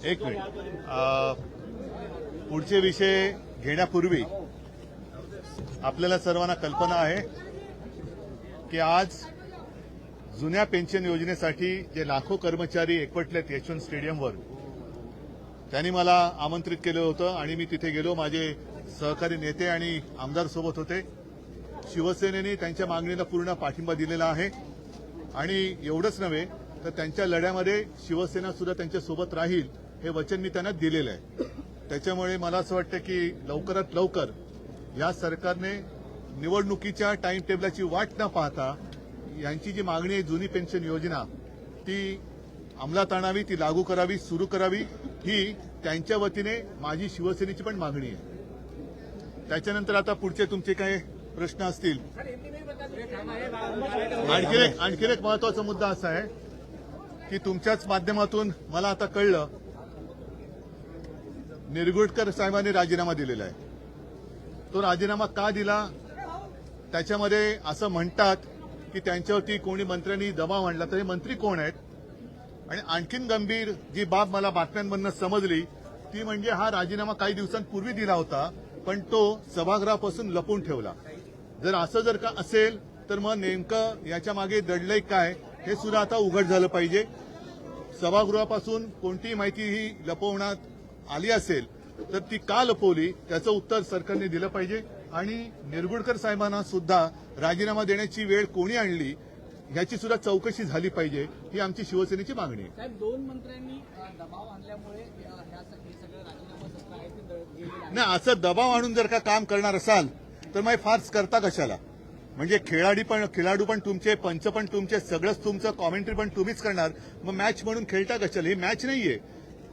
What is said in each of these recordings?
एक मिनिट पुढचे विषय घेण्यापूर्वी आपल्याला सर्वांना कल्पना आहे की आज जुन्या पेन्शन योजनेसाठी जे लाखो कर्मचारी एकवटलेत यशवंत स्टेडियमवर त्यांनी मला आमंत्रित केलं होतं आणि मी तिथे गेलो. माझे सहकारी नेते आणि आमदार सोबत होते. शिवसेनेने त्यांच्या मागणीला पूर्ण पाठिंबा दिलेला आहे आणि एवढंच नव्हे तर त्यांच्या लढ्यामध्ये शिवसेना सुद्धा त्यांच्यासोबत राहील हे वचन मी त्यांना दिलेलं आहे. त्याच्यामुळे मला असं वाटतं की लवकरात लवकर या सरकारने निवडणुकीच्या टाइम टेबलाची वाट न पाहता यांची जी मागणी आहे जुनी पेन्शन योजना ती अंमलात आणावी, ती लागू करावी, सुरू करावी ही त्यांच्या वतीने माझी शिवसेनेची पण मागणी आहे. त्याच्यानंतर आता पुढचे तुमचे काही प्रश्न असतील. आणखी एक महत्वाचा मुद्दा असा आहे की तुमच्याच माध्यमातून मला आता कळलं निरगुडकर साहेबांनी राजीनामा दिलेला आहे. तो राजीनामा का दिला? त्याच्यामध्ये असं म्हणतात की त्यांच्यावरती कोणी मंत्र्यांनी दबाव आणला. तर हे मंत्री कोण आहेत? आणि आणखीन गंभीर जी बाब मला बातम्यांमधून समजली ती म्हणजे हा राजीनामा काही दिवसांपूर्वी दिला होता पण तो सभागृहापासून लपून ठेवला. जर असं जर का असेल तर मग नेमकं याच्या मागे दडलंय काय हे सुद्धा आता उघड झालं पाहिजे. सभागृहापासून कोणतीही माहिती ही लपवण्यात आली असेल तर ती का लपवली त्याचं उत्तर सरकारने दिलं पाहिजे आणि निरगुडकर साहेबांना सुद्धा राजीनामा देण्याची वेळ कोणी आणली याची सुद्धा चौकशी झाली पाहिजे ही आमची शिवसेनेची मागणी आहे. साहेब, दोन मंत्र्यांनी दबाव आणल्यामुळे हे सगळं राजीनामा सत्र आहे ते गेलेलं आहे. नाही, असं दबाव आणून जर का काम करणार असाल तर मग फार्स करता कशाला? म्हणजे खेळाडू पण तुमचे, पंच पण तुमचे, सगळंच तुमचं, कॉमेंट्री पण तुम्हीच करणार. मग मॅच म्हणून खेळता कशाला? ही मॅच नाहीये,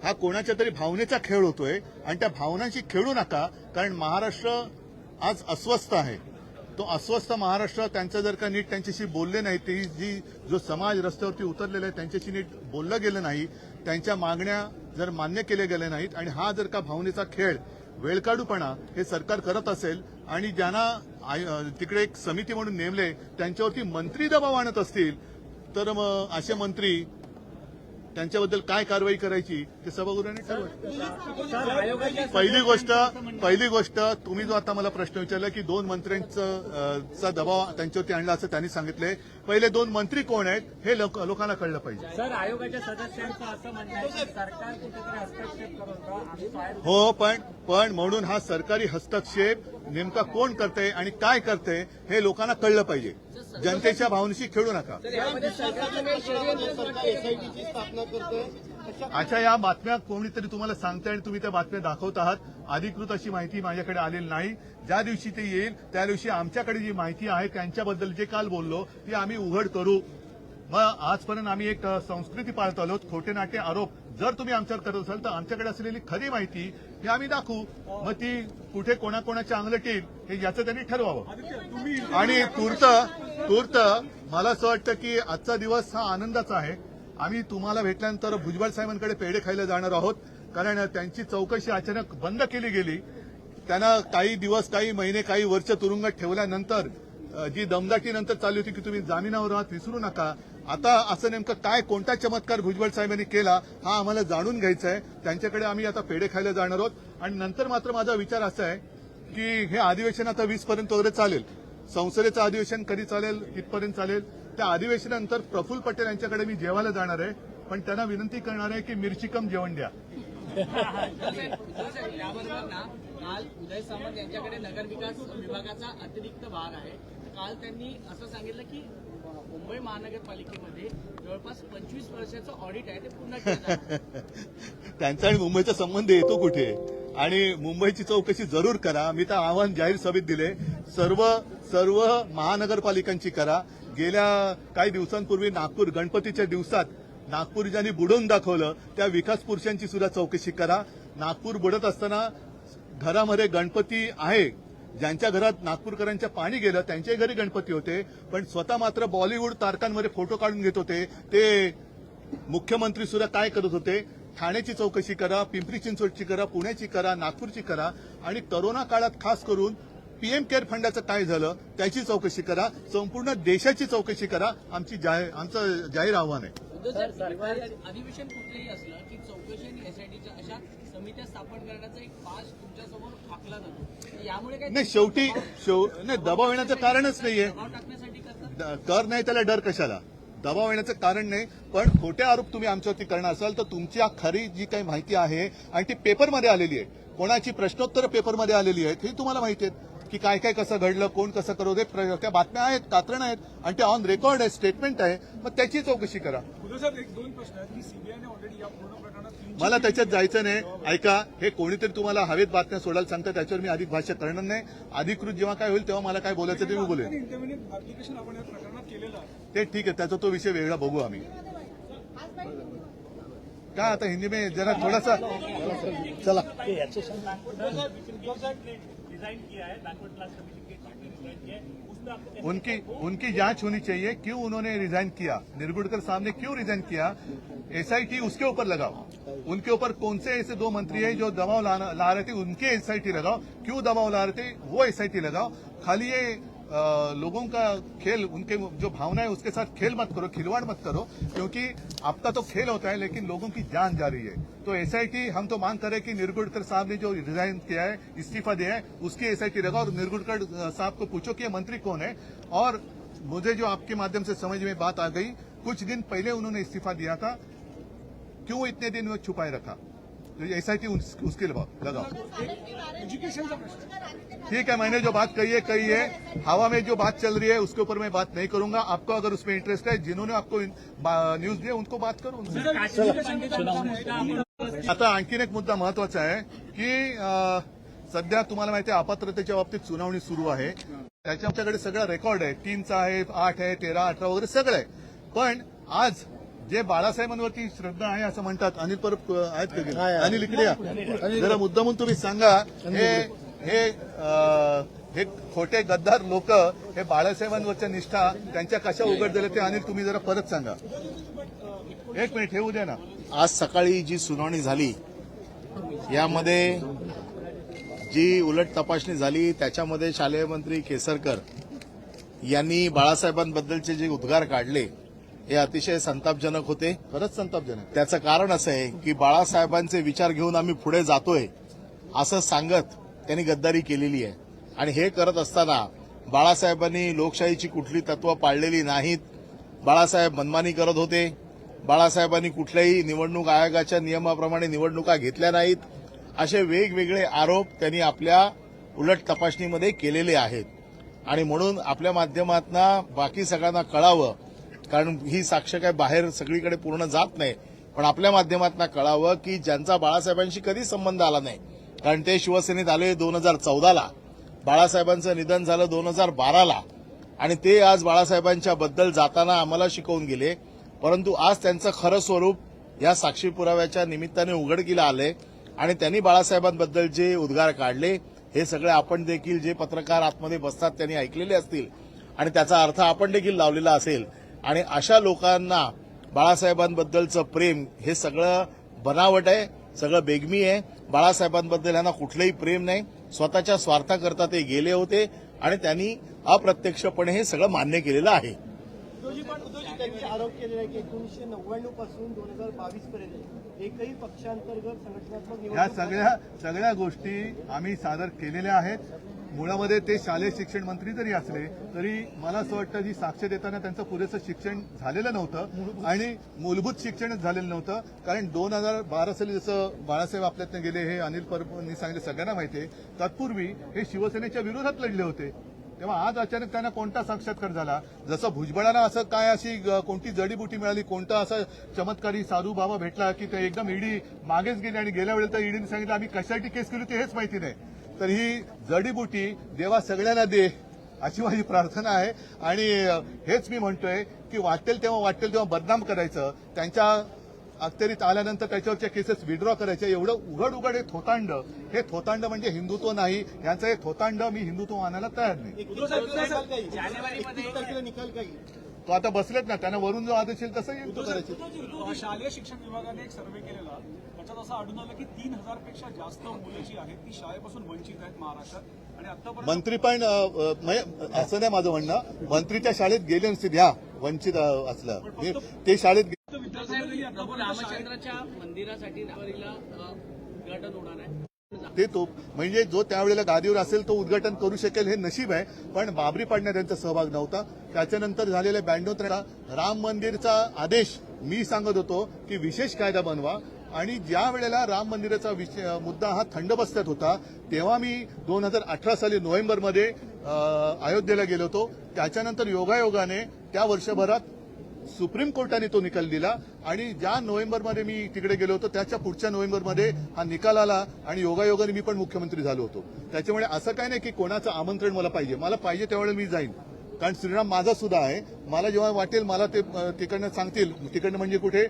हा कोणाच्या तरी भावनेचा खेळ होतोय आणि त्या भावनांशी खेळू नका. कारण महाराष्ट्र आज अस्वस्थ आहे. तो अस्वस्थ महाराष्ट्र त्यांचं जर का नीट त्यांच्याशी बोलले नाही, ती जो समाज रस्त्यावरती उतरलेला आहे त्यांच्याशी नीट बोललं गेलं नाही, त्यांच्या मागण्या जर मान्य केल्या गेल्या नाहीत आणि हा जर का भावनेचा खेळ, वेळकाढूपणा हे सरकार करत असेल आणि ज्यांना तिकडे एक समिती म्हणून नेमले त्यांच्यावरती मंत्री दबाव आणत असतील तर मग असे मंत्री त्यांच्याबद्दल काय कारवाई करायची ते सभागृहाने ठरवायचं. पहिली गोष्ट तुम्ही जो आता मला प्रश्न विचारला की दोन मंत्र्यांचा दबाव त्यांच्यावरती आणला असं त्यांनी सांगितलंय. पहिले दोन मंत्री कोण आहेत हे लोकांना कळलं पाहिजे. सर, आयोगाच्या सदस्यांचं असं म्हणणं आहे की सरकार कुठेतरी हस्तक्षेप करत हो, पण म्हणून हा सरकारी हस्तक्षेप नेमका कोण करतंय आणि काय करतंय हे लोकांना कळलं पाहिजे. जनतेच्या भावनेशी खेळू नका. अच्छा, या बातम्या कोणीतरी तुम्हाला सांगताय आणि तुम्ही त्या बातम्या दाखवत आहात. अधिकृत अशी माहिती माझ्याकडे आलेली नाही. ज्या दिवशी ते येईल त्या दिवशी आमच्याकडे जी माहिती आहे त्यांच्याबद्दल जे काल बोललो ती आम्ही उघड करू. मग आजपर्यंत आम्ही एक संस्कृती पाळत आलो. खोटे नाटे आरोप जर तुम्ही आमच्यावर करत असाल तर आमच्याकडे असलेली खरी माहिती ही आम्ही दाखवू. मग ती कुठे कोणाकोणाच्या अंगलट येईल हे याचं त्यांनी ठरवावं. आणि तूर्त मला असं वाटतं की आजचा दिवस हा आनंदाचा आहे. आम्ही तुम्हाला भेटल्यानंतर भुजबळ साहेबांकडे पेढे खायला जाणार आहोत कारण त्यांची चौकशी अचानक बंद केली गेली. त्यांना काही दिवस, काही महिने, काही वर्ष तुरुंगात ठेवल्यानंतर जी दमदाटी नंतर चालली होती की तुम्ही जामिनावर आहात, विसरू नका. आता असं नेमकं काय, कोणता चमत्कार भुजबळ साहेबांनी केला हा आम्हाला जाणून घ्यायचा आहे. त्यांच्याकडे आम्ही आता पेढे खायला जाणार आहोत. आणि नंतर मात्र माझा विचार असा आहे की हे अधिवेशन आता 20 पर्यंत वगैरे चालेल. संसदेचं अधिवेशन कधी चालेल, कितपर्यंत चालेल, त्या अधिवेशनानंतर प्रफुल्ल पटेल यांच्याकडे मी जेवायला जाणार आहे. पण त्यांना विनंती करणार आहे की मिरची कम जेवण द्या. त्याबरोबर ना, काल उदय सामंत यांच्याकडे नगर विकास विभागाचा अतिरिक्त भाग आहे. काल त्यांनी असं सांगितलं की मुंबई महानगरपालिकेमध्ये जवळपास 25 वर्षाचं ऑडिट आहे ते पुन्हा केलं जाणार. त्यांचा आणि मुंबईचा संबंध येतो कुठे? आणि मुंबईची चौकशी जरूर करा. मी तर आव्हान जाहीर सभेत दिले, सर्व महानगरपालिकांची करा. गेल्या काही दिवसांपूर्वी नागपूर गणपतीच्या दिवसात नागपूर ज्यांनी बुडवून दाखवलं त्या विकास पुरुषांची सुद्धा चौकशी करा. नागपूर बुडत असताना घरामध्ये गणपती आहे, ज्यांच्या घरात नागपूरकरांच्या पाणी गेलं त्यांच्याही घरी गणपती होते, पण स्वतः मात्र बॉलिवूड तारकांमध्ये फोटो काढून घेत होते. ते मुख्यमंत्री सुद्धा काय करत होते? ठाण्याची चौकशी करा, पिंपरी चिंचवडची करा, पुण्याची करा, नागपूरची करा आणि करोना काळात खास करून पीएम केअर फंडाचं काय झालं त्याची चौकशी करा. संपूर्ण देशाची चौकशी करा. आमचं जाहीर आव्हान आहे. अधिवेशन कुठलंही असलं की चौकशी आणि एसआयटीच्या समित्या स्थापन करण्याचा एक पास तुमच्यासमोर आखला जातो. यामुळे काय नाही शेवटी नाही दबाव येण्याचं कारणच नाहीये. दबाव टाकण्यासाठी करतात. कर नाही त्याला डर कशाला. दबाव येण्याचं कारण नाही. पण खोटे आरोप तुम्ही आमच्यावरती करणार असाल तर तुमची खरी जी काही माहिती आहे आणि ती पेपरमध्ये आलेली आहे, कोणाची प्रश्नोत्तर पेपरमध्ये आलेली आहेत हे तुम्हाला माहिती आहेत की काय काय कसं घडलं, कोण कसं करत आहे, त्या बातम्या आहेत, कात्रण आहेत आणि ते ऑन रेकॉर्ड आहे, स्टेटमेंट आहे. मग त्याची चौकशी करा. साहेब एक दोन प्रश्न आहेत की सीबीआयने ऑलरेडी या पूर्ण प्रकरणात मला त्याच्यात जायचं नाही. ऐका, हे कोणीतरी तुम्हाला हवेत बातम्या सोडायला सांगतं, त्याच्यावर मी अधिक भाष्य करणार नाही. अधिकृत जेव्हा काय होईल तेव्हा मला काय बोलायचं ते मी बोलेन. इंटरव्ह्यू ऍप्लिकेशन आपण या प्रकरणात केलेलं आहे. ते ठीक आहे, त्याचा तो विषय वेगळा बघू आम्ही. काय आता हिंदी में जरा थोड़ा सा चला. उनकी जांच होनी चाहिए, क्यों उन्होंने रिजाइन किया, निर्गुडकर साहब ने क्यों रिजाइन किया. एसआईटी उसके ऊपर लगाओ. उनके ऊपर कौन से ऐसे दो मंत्री हैं जो दबाव ला रहे थे, उनके एसआईटी लगाओ. क्यों दबाव ला रहे थे वो एसआईटी लगाओ. खाली ये लोगों का खेल, उनके जो भावना है उसके साथ खेल मत करो, खिलवाड़ मत करो, क्योंकि आपका तो खेल होता है लेकिन लोगों की जान जा रही है. तो एसआईटी हम तो मांग करें कि निर्गुडकर साहब ने जो रिजाइन किया है, इस्तीफा दिया है, उसकी एसआईटी लगाओ और निर्गुडकर साहब को पूछो कि ये मंत्री कौन है. और मुझे जो आपके माध्यम से समझ में बात आ गई, कुछ दिन पहले उन्होंने इस्तीफा दिया था, क्यों इतने दिन वो छुपाए रखा. एसआईटी उसके लगाओ. एज्युकेशनचा प्रश्न. ठीक है, मैंने जो बात कही है, हवा में जो बात चल रही है उसके ऊपर मैं बात नहीं करूंगा. आपको अगर उसमें इंटरेस्ट है, जिन्होंने आपको न्यूज दिया उनको बात करो. आता आणखीन एक मुद्दा महत्वाचा आहे की सध्या तुम्हाला माहिती आहे अपात्रतेच्या बाबतीत सुनावणी सुरू आहे. त्याच्याकडे सगळा रेकॉर्ड आहे, 3चा आहे, 8 आहे, 13, 18 वगैरे सगळं आहे. पण आज जे बाळासाहेबांवरती श्रद्धा आहे असं म्हणतात. अनिल परब आहेत का? अनिल इकडे या. जरा मुद्दामून तुम्ही सांगा, हे खोटे गद्दार लोक हे बाळासाहेबांवरच्या निष्ठा त्यांच्या कशा उघड झाल्या ते अनिल तुम्ही जरा परत सांगा. एक मिनिट हे द्या ना. आज सकाळी जी सुनावणी झाली यामध्ये जी उलट तपासणी झाली त्याच्यामध्ये शालेय मंत्री केसरकर यांनी बाळासाहेबांबद्दलचे जे उद्गार काढले हे अतिशय संतापजनक होते. खरंच संतापजनक. त्याचं कारण असं आहे की बाळासाहेबांचे विचार घेऊन आम्ही पुढे जातोय असं सांगत त्यांनी गद्दारी केलेली आहे. आणि हे करत असताना बाळासाहेबांनी लोकशाहीची कुठली तत्व पाळलेली नाहीत. बाळासाहेब मनमानी करत होते. बाळासाहेबांनी कुठल्याही निवडणूक आयोगाच्या नियमाप्रमाणे निवडणुका घेतल्या नाहीत. असे वेगवेगळे आरोप त्यांनी आपल्या उलट तपासणीमध्ये केलेले आहेत. आणि म्हणून आपल्या माध्यमातून बाकी सगळ्यांना कळावं, कारण ही साक्ष काय बाहेर सगळीकडे पूर्ण जात नाही, पण आपल्या माध्यमातून कळावं की ज्यांचा बाळासाहेबांशी कधीच संबंध आला नाही, कारण ते शिवसेनेत आले 2014ला, बाळासाहेबांचं निधन झालं 2012ला आणि ते आज बाळासाहेबांच्या बद्दल जाताना आम्हाला शिकवून गेले. परंतु आज त्यांचं खरं स्वरूप या साक्षी पुराव्याच्या निमित्ताने उघडकीला आले आणि त्यांनी बाळासाहेबांबद्दल जे उद्गार काढले हे सगळे आपण देखील जे पत्रकार आतमध्ये बसतात त्यांनी ऐकलेले असतील आणि त्याचा अर्थ आपण देखील लावलेला असेल. आणि अशा लोकांना बाळासाहेबांबद्दलचं प्रेम हे सगळं बनावट आहे, सगळं बेगमी आहे. बाळासाहेबांबद्दल यांना कुठलंही प्रेम नाही. स्वतःच्या स्वार्थाकरता ते गेले होते आणि त्यांनी अप्रत्यक्षपणे हे सगळं मान्य केलेलं आहे. त्यांनी आरोप केलेला आहे की 1999 पासून 2022 पर्यंत एकही पक्षांतर्गत संघटनात्मक या सगळ्या गोष्टी आम्ही सादर केलेल्या आहेत. मुळामध्ये ते शालेय शिक्षण मंत्री जरी असले तरी मला असं वाटतं जी साक्ष देताना त्यांचं पुरेसं शिक्षण झालेलं नव्हतं आणि मूलभूत शिक्षणच झालेलं नव्हतं. कारण 2012 साली जसं बाळासाहेब आपल्यातनं गेले हे अनिल परबनी सांगितले सगळ्यांना माहिती आहे. तत्पूर्वी हे शिवसेनेच्या विरोधात लढले होते. तेव्हा आज अचानक त्यांना कोणता साक्षात्कार झाला, जसं भुजबळांना असं काय अशी कोणती जडीबुटी मिळाली, कोणता असा चमत्कारी साधू बाबा भेटला की ते एकदम ईडी मागेच गेली आणि गेल्या वेळेला तर ईडीने सांगितलं आम्ही कशासाठी केस केली ते हेच माहिती नाही. तर ही जडीबुटी देवा सगळ्यांना दे अशी माझी प्रार्थना आहे. आणि हेच मी म्हणतोय की वाटेल तेव्हा बदनाम करायचं, त्यांच्या अखत्यारीत आल्यानंतर त्याच्यावरच्या केसेस विड्रॉ करायच्या, एवढं उघड हे थोतांड म्हणजे हिंदुत्व नाही. यांचं हे थोतांड मी हिंदुत्व मानायला तयार नाही. जानेवारीमध्ये निकाल काही तो आता बसलेत ना, त्यांना वरून जो आदेश येईल तसं येईल तो करायचे. शालेय शिक्षण विभागाने एक सर्व्हे केलेला, त्याच्यात असं आढळून आलं की 3000 पेक्षा जास्त मुलं जी आहेत ती शाळेपासून वंचित आहेत महाराष्ट्रात. आणि आतापर्यंत मंत्री पण असं नाही माझं म्हणणं, मंत्री त्या शाळेत गेले नसतील ह्या वंचित असलं ते शाळेत विद्यार्थ्यांनी प्रभू रामचंद्राच्या मंदिरासाठी नगरीला उद्घाटन होणार आहे. ते तो म्हणजे जो त्यावेळेला गादीवर असेल तो उद्घाटन करू शकेल हे नशीब आहे, पण बाबरी पाडण्यात त्यांचा सहभाग नव्हता. त्याच्यानंतर झालेल्या 92 राम मंदिरचा आदेश मी सांगत होतो की विशेष कायदा बनवा, आणि ज्या वेळेला राम मंदिराचा मुद्दा हा थंड बसत्यात होता तेव्हा मी 2018 साली नोव्हेंबरमध्ये अयोध्येला गेलो होतो. त्याच्यानंतर योगायोगाने त्या वर्षभरात सुप्रीम कोर्टाने तो निकाल दिला, आणि ज्या नोव्हेंबरमध्ये मी तिकडे गेलो होतो त्याच्या पुढच्या नोव्हेंबरमध्ये हा निकाल आला, आणि योगायोगाने मी पण मुख्यमंत्री झालो होतो. त्याच्यामुळे असं काय नाही की कोणाचं आमंत्रण मला पाहिजे त्यावेळेला मी जाईन, कारण श्रीराम माझा सुद्धा आहे. मला जेव्हा वाटेल मला ते तिकडनं सांगतील, तिकडनं म्हणजे कुठे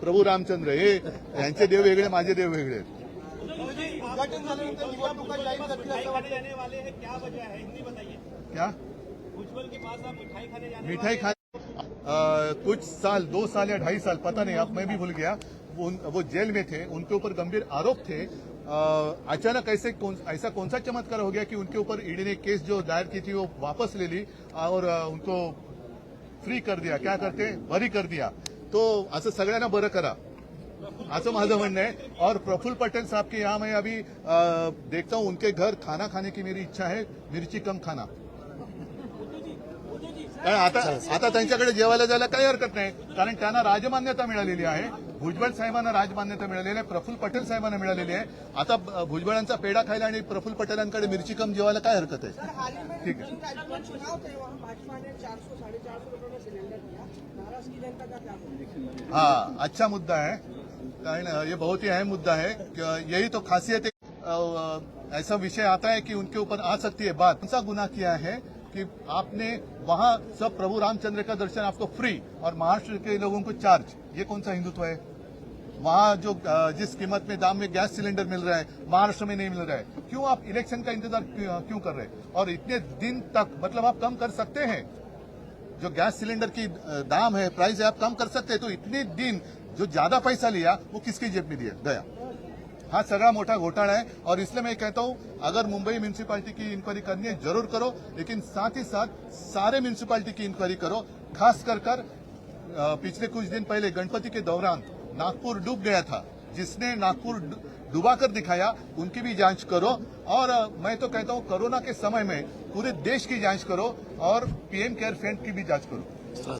प्रभू रामचंद्र, हे यांचे देव वेगळे, माझे देव वेगळे. उद्घाटन झाल्यानंतर निवडणुका जाहीर करतील असं वाटतं. क्या वजह है हिंदी बताइए. क्या उज्ज्वल के पास आप मिठाई खाने जाने मिठाई खा कुछ साल 2 साल या 2.5 साल पता नहीं, अब मैं भी भूल गया. वो जेल में थे, उनके ऊपर गंभीर आरोप थे. अचानक ऐसा कौन सा चमत्कार हो गया कि उनके ऊपर ईडी ने केस जो दायर की थी वो वापस ले ली और उनको फ्री कर दिया, क्या करते, बरी कर दिया. तो असं सगळ्यांना बरं करा असं माझं म्हणणं आहे. और प्रफुल्ल पटेल साहब के यहाँ मैं अभी देखता हूँ, उनके घर खाना खाने की मेरी इच्छा है, मिर्ची कम खाना. कारण आता त्यांच्याकडे जेवायला जायला काही हरकत नाही, कारण त्यांना राजमान्यता मिळालेली आहे. भुजबळ साहेबांना राजमान्यता मिळालेली आहे, प्रफुल्ल पटेल साहेबांना मिळालेली आहे. आता भुजबळांचा पेढा खायला आणि प्रफुल्ल पटेलांकडे मिरची कम जेवायला काय हरकत आहे. ठीक है. भाजपा ने 400-450 रुपए में सिलेंडर दिया, नाराजगी जनता का क्या बोलते. हाँ, अच्छा मुद्दा है, कारण ये बहुत ही अहम मुद्दा है. यही तो खासियत है, ऐसा विषय आता है कि उनके ऊपर आ सकती है बात. कौन सा गुनाह किया है कि आपने वहां सब प्रभु रामचंद्र का दर्शन आपको फ्री और महाराष्ट्र के लोगों को चार्ज, ये कौन सा हिंदुत्व है. वहां जो जिस कीमत में दाम में गैस सिलेंडर मिल रहा है महाराष्ट्र में नहीं मिल रहा है, क्यों आप इलेक्शन का इंतजार क्यों कर रहे हैं. और इतने दिन तक मतलब आप कम कर सकते हैं, जो गैस सिलेंडर की दाम है, प्राइस है, आप कम कर सकते हैं. तो इतने दिन जो ज्यादा पैसा लिया वो किसकी जेब में दिया गया. हा सगळा मोठा घोटाळा है. और इसलिए मैं कहता हूं, अगर मुंबई म्यूनिसिपैलिटी की इंक्वायरी करनी है जरूर करो, लेकिन साथ ही साथ सारे म्यूनिसिपैलिटी की इंक्वायरी करो. खास कर पिछले कुछ दिन पहले गणपति के दौरान नागपुर डूब गया था, जिसने नागपुर डुबा कर दिखाया, उनकी भी जांच करो. और मैं तो कहता हूं कोरोना के समय में पूरे देश की जांच करो और पीएम केयर फंड की भी जांच करो.